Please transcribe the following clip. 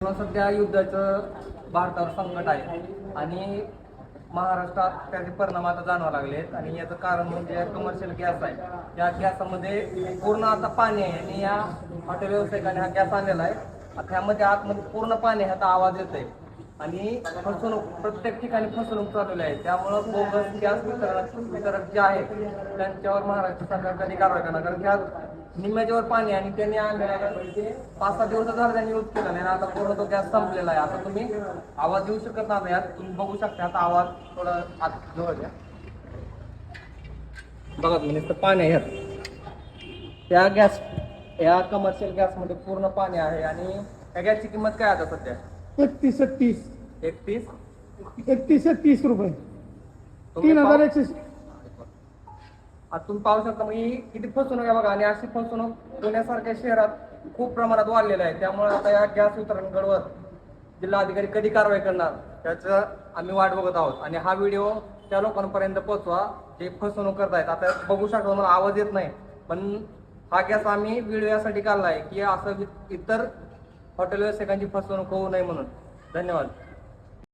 सध्या युद्धाचं भारतावर संकट आहे आणि महाराष्ट्रात त्याचे परिणाम आता जाणवा लागलेत आणि याचं कारण म्हणजे कमर्शियल गॅस आहे। या गॅसमध्ये पूर्ण आता पाणी आहे आणि या हॉटेल व्यावसायिकांनी हा गॅस आणलेला आहे। आता ह्यामध्ये आतमध्ये पूर्ण पाणी ह्याचा आवाज येत आहे आणि फसवणूक प्रत्येक ठिकाणी फसवणूक चालवली आहे। त्यामुळं बोगस गॅस वितरक जे आहेत त्यांच्यावर महाराष्ट्र सरकार कधी कारवाई करणार, कारण ह्यात निम्म्याच्यावर पाणी आणि त्यांनी आणलेला 5-6 दिवस झाले त्यांनी यूज केला नाही, आता पूर्ण तो गॅस संपलेला आहे। आता तुम्ही आवाज देऊ शकत नाही, यात तुम्ही बघू शकता आता आवाज थोडा आत जवळ द्या, बघा तुम्ही नुसतं पाणी आहे ह्यात। या गॅस या कमर्शियल गॅसमध्ये पूर्ण पाणी आहे आणि या गॅसची किंमत काय आता सध्या 31 रुपये, 3100। आता तुम्ही पाहू शकता मग ही किती फसवणूक आहे बघा। आणि अशी फसवणूक पुण्यासारख्या शहरात खूप प्रमाणात वाढलेलं आहे। त्यामुळे आता या गॅस वितरणकडवर जिल्हाधिकारी कधी कारवाई करणार त्याचं आम्ही वाट बघत आहोत आणि हा व्हिडिओ त्या लोकांपर्यंत पोहोचवा जे फसवणूक करतायत। आता बघू शकता मला आवाज येत नाही, पण हा गॅस आम्ही व्हिडिओ यासाठी काढला आहे की असं इतर हॉटेल व्यावसायिकांची फसवणूक होऊ नये म्हणून। धन्यवाद।